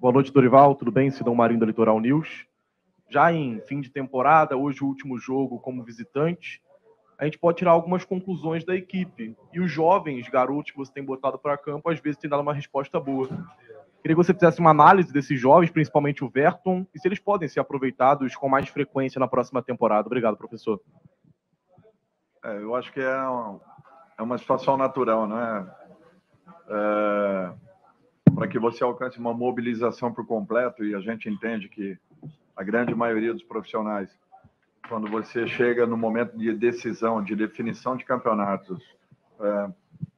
Boa noite, Dorival. Tudo bem? Sidão Marinho da Litoral News. Já em fim de temporada, hoje o último jogo como visitante, a gente pode tirar algumas conclusões da equipe. E os jovens garotos que você tem botado para campo, às vezes, tem dado uma resposta boa. Queria que você fizesse uma análise desses jovens, principalmente o Verton, e se eles podem ser aproveitados com mais frequência na próxima temporada. Obrigado, professor. Eu acho que é uma situação natural, né? Para que você alcance uma mobilização por completo, e a gente entende que a grande maioria dos profissionais, quando você chega no momento de decisão, de definição de campeonatos,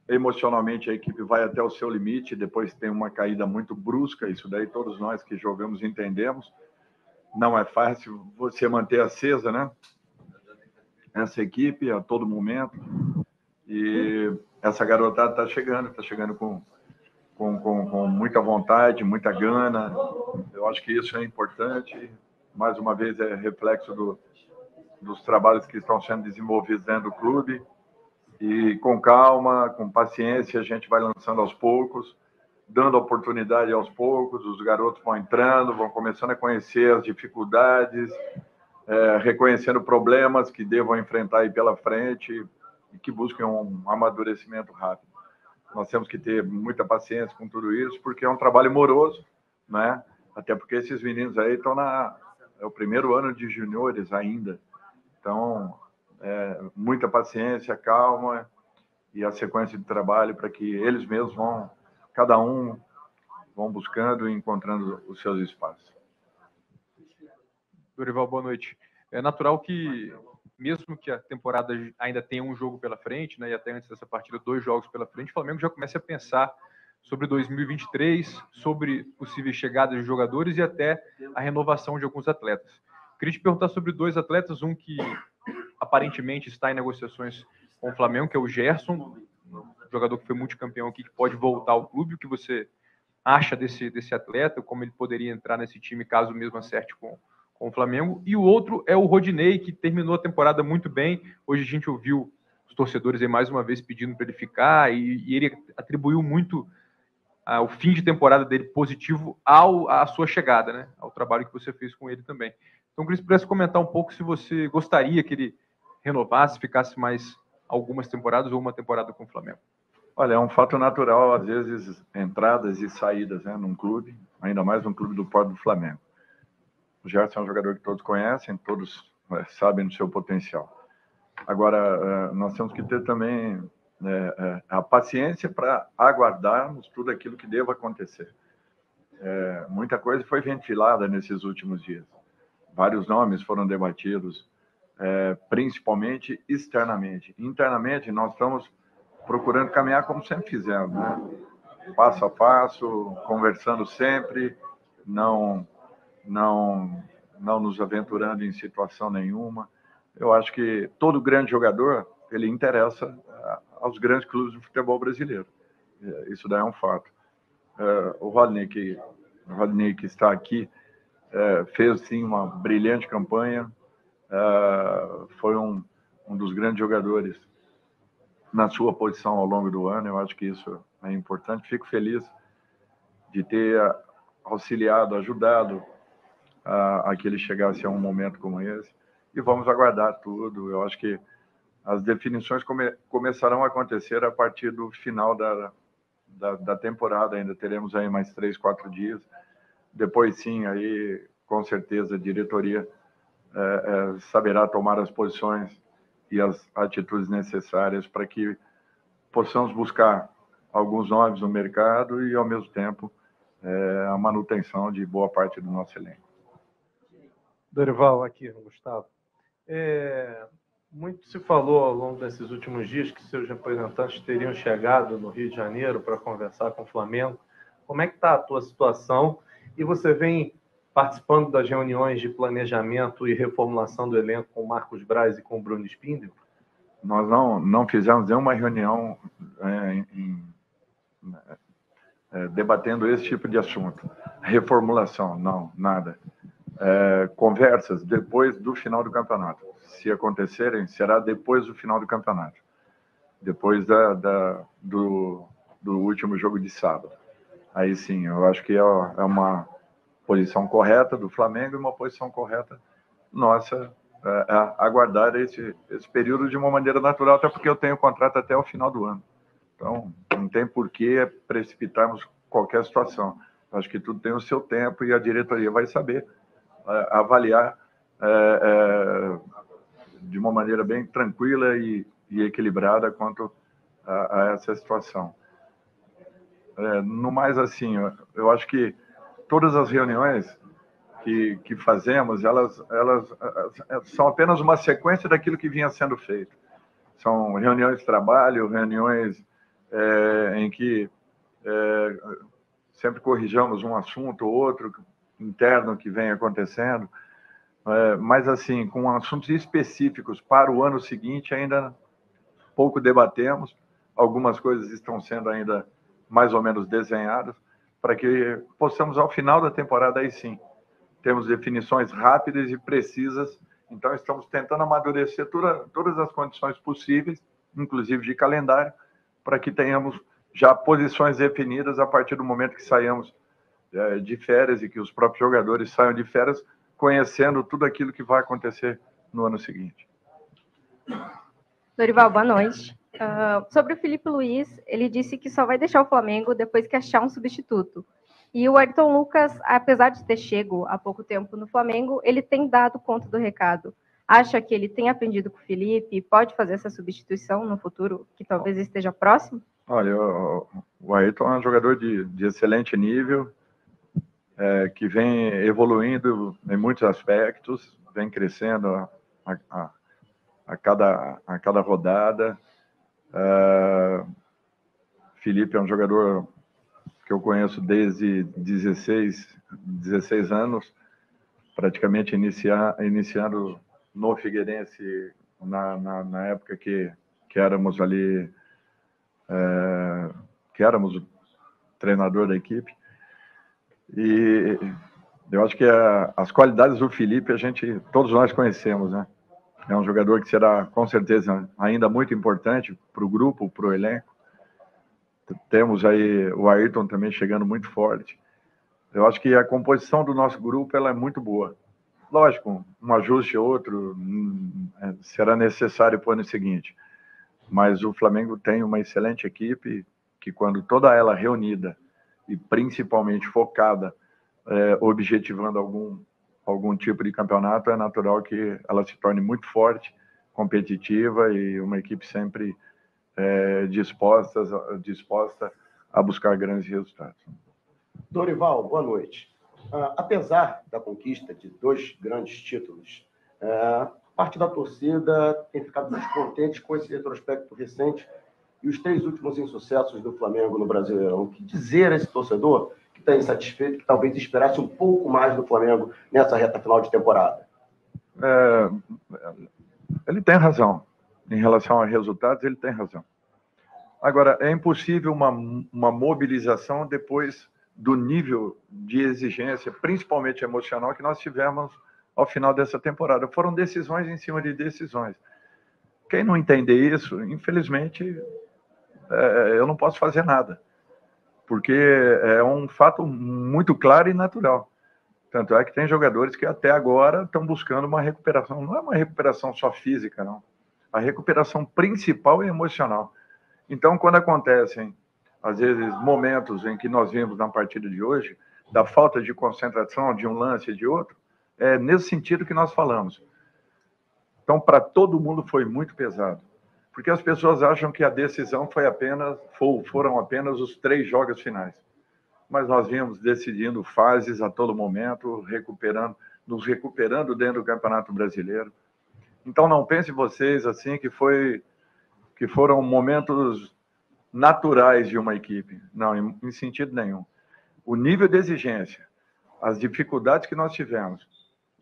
emocionalmente a equipe vai até o seu limite, depois tem uma caída muito brusca, isso daí todos nós que jogamos entendemos. Não é fácil você manter acesa, né? Essa equipe a todo momento. E essa garotada está chegando com muita vontade, muita gana. Eu acho que isso é importante. Mais uma vez, é reflexo dos trabalhos que estão sendo desenvolvidos dentro do clube. E com calma, com paciência, a gente vai lançando aos poucos, dando oportunidade aos poucos. Os garotos vão entrando, vão começando a conhecer as dificuldades, reconhecendo problemas que devam enfrentar aí pela frente e que busquem um amadurecimento rápido. Nós temos que ter muita paciência com tudo isso, porque é um trabalho moroso, né? Até porque esses meninos aí estão é o primeiro ano de juniores ainda. Então, muita paciência, calma e a sequência de trabalho para que eles mesmos cada um vão buscando e encontrando os seus espaços. Dorival, boa noite. É natural que, mesmo que a temporada ainda tenha um jogo pela frente, né, e até antes dessa partida, 2 jogos pela frente, o Flamengo já começa a pensar sobre 2023, sobre possíveis chegadas de jogadores e até a renovação de alguns atletas. Queria te perguntar sobre 2 atletas, um que aparentemente está em negociações com o Flamengo, que é o Gerson, um jogador que foi multicampeão aqui, que pode voltar ao clube. O que você acha desse atleta, como ele poderia entrar nesse time caso mesmo acerte com o Flamengo? E o outro é o Rodinei, que terminou a temporada muito bem. Hoje a gente ouviu os torcedores aí mais uma vez pedindo para ele ficar, e ele atribuiu muito o fim de temporada dele positivo à sua chegada, né? Ao trabalho que você fez com ele também. Então, queria que você pudesse comentar um pouco se você gostaria que ele renovasse, ficasse mais algumas temporadas ou uma temporada com o Flamengo. Olha, é um fato natural, às vezes, entradas e saídas, né, num clube, ainda mais um clube do porte do Flamengo. O Gerson é um jogador que todos conhecem, todos sabem do seu potencial. Agora, nós temos que ter também a paciência para aguardarmos tudo aquilo que deva acontecer. Muita coisa foi ventilada nesses últimos dias. Vários nomes foram debatidos, principalmente externamente. Internamente, nós estamos procurando caminhar como sempre fizemos, né? Passo a passo, conversando sempre, não nos aventurando em situação nenhuma. Eu acho que todo grande jogador, ele interessa aos grandes clubes do futebol brasileiro. Isso daí é um fato. O Rodinei, que está aqui, fez, sim, uma brilhante campanha, foi um dos grandes jogadores na sua posição ao longo do ano. Eu acho que isso é importante. Fico feliz de ter auxiliado, ajudado a que ele chegasse a um momento como esse. E vamos aguardar tudo. Eu acho que as definições começarão a acontecer a partir do final da temporada. Ainda teremos aí mais 3, 4 dias. Depois, sim, aí com certeza a diretoria saberá tomar as posições e as atitudes necessárias para que possamos buscar alguns nomes no mercado e, ao mesmo tempo, a manutenção de boa parte do nosso elenco. Dorival, aqui, Gustavo. Muito se falou ao longo desses últimos dias que seus representantes teriam chegado no Rio de Janeiro para conversar com o Flamengo. Como é que está a tua situação? E você vem participando das reuniões de planejamento e reformulação do elenco com o Marcos Braz e com o Bruno Spindel? Nós não fizemos nenhuma reunião debatendo esse tipo de assunto. Reformulação, não, nada. Conversas depois do final do campeonato. Se acontecerem, será depois do final do campeonato. Depois do último jogo de sábado. Aí sim, eu acho que é posição correta do Flamengo e uma posição correta nossa, aguardar esse período de uma maneira natural, até porque eu tenho contrato até o final do ano. Então, não tem por que precipitarmos qualquer situação. Acho que tudo tem o seu tempo e a diretoria vai saber avaliar de uma maneira bem tranquila e equilibrada quanto a essa situação. No mais, assim, eu acho que todas as reuniões que fazemos, elas são apenas uma sequência daquilo que vinha sendo feito. São reuniões de trabalho, reuniões em que sempre corrijamos um assunto ou outro interno que vem acontecendo, mas assim, com assuntos específicos para o ano seguinte, ainda pouco debatemos. Algumas coisas estão sendo ainda mais ou menos desenhadas para que possamos, ao final da temporada, aí sim, temos definições rápidas e precisas. Então, estamos tentando amadurecer todas as condições possíveis, inclusive de calendário, para que tenhamos já posições definidas a partir do momento que saímos de férias e que os próprios jogadores saiam de férias, conhecendo tudo aquilo que vai acontecer no ano seguinte. Dorival, boa noite. Sobre o Felipe Luiz, ele disse que só vai deixar o Flamengo depois que achar um substituto. E o Ayrton Lucas, apesar de ter chego há pouco tempo no Flamengo, ele tem dado conta do recado. Acha que ele tem aprendido com o Felipe e pode fazer essa substituição no futuro, que talvez esteja próximo? Olha, o Ayrton é um jogador de excelente nível, que vem evoluindo em muitos aspectos, vem crescendo a cada rodada. Felipe é um jogador que eu conheço desde 16 anos, praticamente iniciando no Figueirense, na época que éramos ali, que éramos o treinador da equipe. E eu acho que as qualidades do Felipe todos nós conhecemos, né? É um jogador que será, com certeza, ainda muito importante para o grupo, para o elenco. Temos aí o Ayrton também chegando muito forte. Eu acho que a composição do nosso grupo ela é muito boa. Lógico, um ajuste ou outro será necessário para o ano seguinte. Mas o Flamengo tem uma excelente equipe que, quando toda ela reunida e principalmente focada, objetivando algum tipo de campeonato, é natural que ela se torne muito forte, competitiva e uma equipe sempre disposta a buscar grandes resultados. Dorival, boa noite. Apesar da conquista de 2 grandes títulos, parte da torcida tem ficado descontente com esse retrospecto recente e os 3 últimos insucessos do Flamengo no Brasileirão. O que dizer a esse torcedor que está insatisfeito, que talvez esperasse um pouco mais do Flamengo nessa reta final de temporada? Ele tem razão. Em relação a resultados, ele tem razão. Agora, é impossível uma mobilização depois do nível de exigência, principalmente emocional, que nós tivemos ao final dessa temporada. Foram decisões em cima de decisões. Quem não entender isso, infelizmente, eu não posso fazer nada, porque é um fato muito claro e natural. Tanto é que tem jogadores que até agora estão buscando uma recuperação. Não é uma recuperação só física, não. A recuperação principal é emocional. Então, quando acontecem, às vezes, momentos em que nós vimos na partida de hoje, da falta de concentração de um lance e de outro, é nesse sentido que nós falamos. Então, para todo mundo foi muito pesado, porque as pessoas acham que a decisão foram apenas os 3 jogos finais. Mas nós vimos decidindo fases a todo momento, nos recuperando dentro do Campeonato Brasileiro. Então, não pensem vocês assim que foram momentos naturais de uma equipe. Não, em sentido nenhum. O nível de exigência, as dificuldades que nós tivemos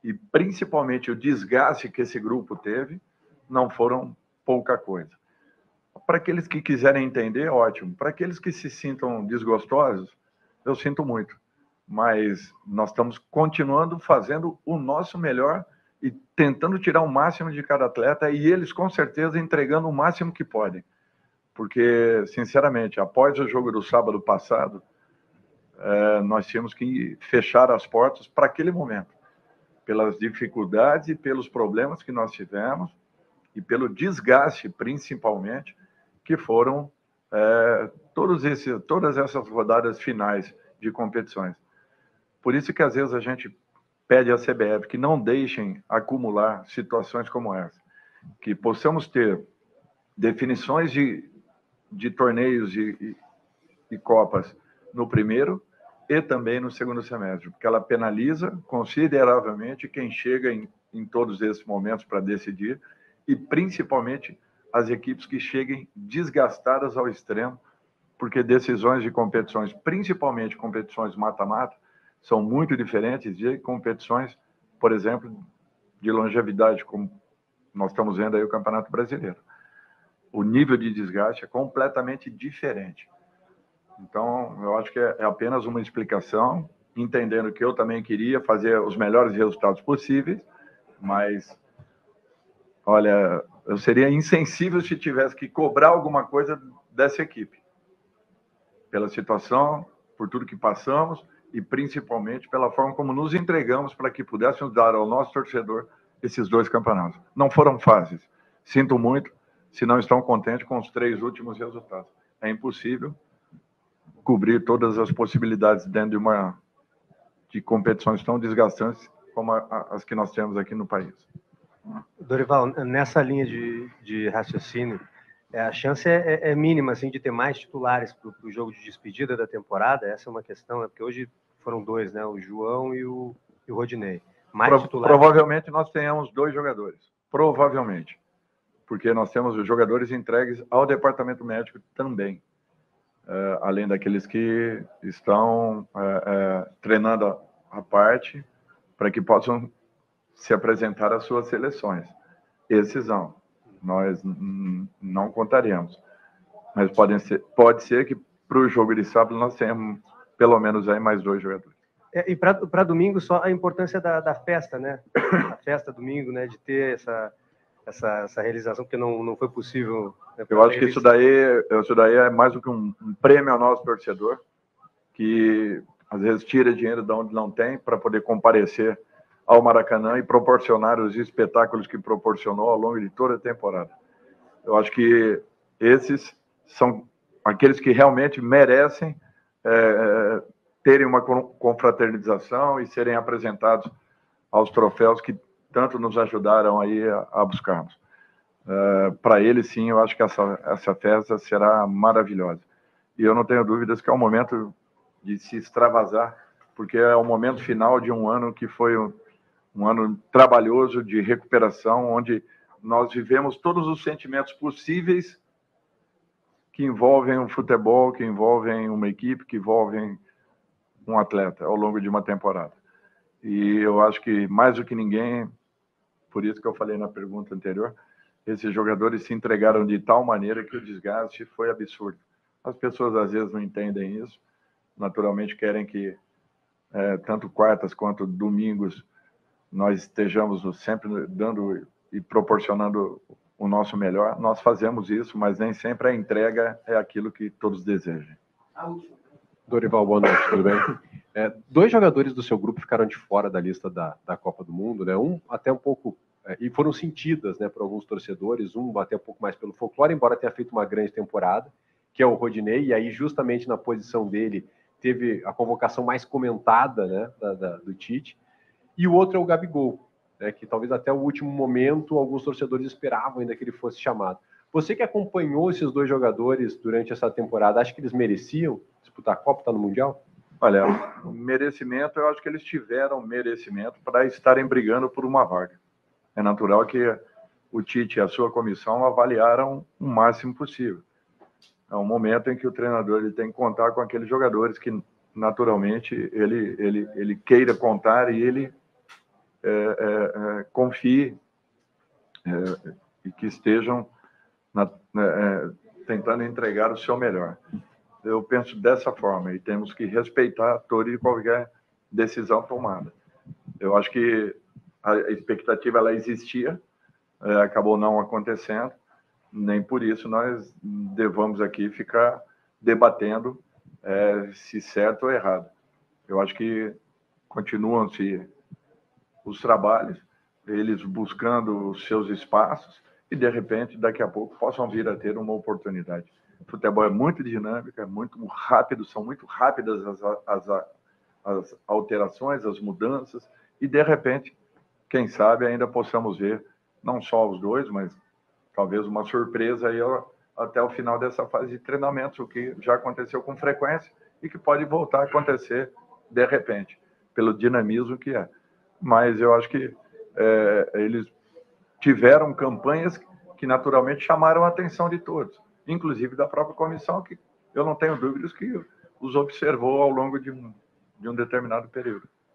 e principalmente o desgaste que esse grupo teve, não foram pouca coisa. Para aqueles que quiserem entender, ótimo. Para aqueles que se sintam desgostosos, eu sinto muito. Mas nós estamos continuando fazendo o nosso melhor e tentando tirar o máximo de cada atleta e eles, com certeza, entregando o máximo que podem. Porque, sinceramente, após o jogo do sábado passado, nós tínhamos que fechar as portas para aquele momento, pelas dificuldades e pelos problemas que nós tivemos e pelo desgaste, principalmente, que foram todas essas rodadas finais de competições. Por isso que, às vezes, a gente pede à CBF que não deixem acumular situações como essa, que possamos ter definições de torneios e Copas no primeiro e também no segundo semestre, porque ela penaliza consideravelmente quem chega em todos esses momentos para decidir e principalmente as equipes que cheguem desgastadas ao extremo, porque decisões de competições, principalmente competições mata-mata, são muito diferentes de competições, por exemplo, de longevidade, como nós estamos vendo aí o Campeonato Brasileiro. O nível de desgaste é completamente diferente. Então, eu acho que é apenas uma explicação, entendendo que eu também queria fazer os melhores resultados possíveis, mas, olha, eu seria insensível se tivesse que cobrar alguma coisa dessa equipe, pela situação, por tudo que passamos e principalmente pela forma como nos entregamos para que pudéssemos dar ao nosso torcedor esses 2 campeonatos. Não foram fáceis. Sinto muito se não estão contentes com os 3 últimos resultados. É impossível cobrir todas as possibilidades dentro de competições tão desgastantes como as que nós temos aqui no país. Dorival, nessa linha de raciocínio, a chance é mínima assim, de ter mais titulares para o jogo de despedida da temporada? Essa é uma questão, porque hoje foram 2, né? O João e o Rodinei. Mais titulares? Provavelmente nós tenhamos 2 jogadores. Provavelmente. Porque nós temos os jogadores entregues ao departamento médico também. Além daqueles que estão treinando à parte para que possam se apresentar às suas seleções. Esses não. Nós não contaremos. Mas pode ser que para o jogo de sábado nós tenhamos pelo menos aí mais 2 jogadores. E para domingo, só a importância da festa, né? A festa domingo, né? De ter essa realização, porque não foi possível. Né, eu acho que isso daí é mais do que um prêmio ao nosso torcedor, que às vezes tira dinheiro de onde não tem para poder comparecer ao Maracanã e proporcionar os espetáculos que proporcionou ao longo de toda a temporada. Eu acho que esses são aqueles que realmente merecem terem uma confraternização e serem apresentados aos troféus que tanto nos ajudaram aí a buscarmos. Para eles, sim, eu acho que essa festa será maravilhosa. E eu não tenho dúvidas que é o momento de se extravasar, porque é o momento final de um ano que foi um ano trabalhoso, de recuperação, onde nós vivemos todos os sentimentos possíveis que envolvem o futebol, que envolvem uma equipe, que envolvem um atleta ao longo de uma temporada. E eu acho que, mais do que ninguém, por isso que eu falei na pergunta anterior, esses jogadores se entregaram de tal maneira que o desgaste foi absurdo. As pessoas, às vezes, não entendem isso. Naturalmente, querem que, tanto quartas quanto domingos, nós estejamos sempre dando e proporcionando o nosso melhor. Nós fazemos isso, mas nem sempre a entrega é aquilo que todos desejam. Dorival, boa noite, tudo bem? 2 jogadores do seu grupo ficaram de fora da lista da Copa do Mundo, né? Um até um pouco, e foram sentidas, né, por alguns torcedores, um até um pouco mais pelo folclore, embora tenha feito uma grande temporada, que é o Rodinei, e aí justamente na posição dele teve a convocação mais comentada, né, do Tite, e o outro é o Gabigol, né, que talvez até o último momento alguns torcedores esperavam ainda que ele fosse chamado. Você que acompanhou esses 2 jogadores durante essa temporada, acha que eles mereciam disputar a Copa, estar no Mundial? Olha, merecimento, eu acho que eles tiveram merecimento para estarem brigando por uma vaga. É natural que o Tite e a sua comissão avaliaram o máximo possível. É um momento em que o treinador ele tem que contar com aqueles jogadores que, naturalmente, ele queira contar e ele confie e que estejam tentando entregar o seu melhor. Eu penso dessa forma e temos que respeitar toda e qualquer decisão tomada. Eu acho que a expectativa ela existia, acabou não acontecendo, nem por isso nós devamos aqui ficar debatendo se certo ou errado. Eu acho que continuam-se os trabalhos, eles buscando os seus espaços e, de repente, daqui a pouco, possam vir a ter uma oportunidade. O futebol é muito dinâmico, é muito rápido, são muito rápidas as alterações, as mudanças, e, de repente, quem sabe ainda possamos ver, não só os dois, mas talvez uma surpresa aí até o final dessa fase de treinamento, o que já aconteceu com frequência e que pode voltar a acontecer de repente, pelo dinamismo que é. Mas eu acho que eles tiveram campanhas que naturalmente chamaram a atenção de todos, inclusive da própria comissão, que eu não tenho dúvidas que os observou ao longo de um determinado período.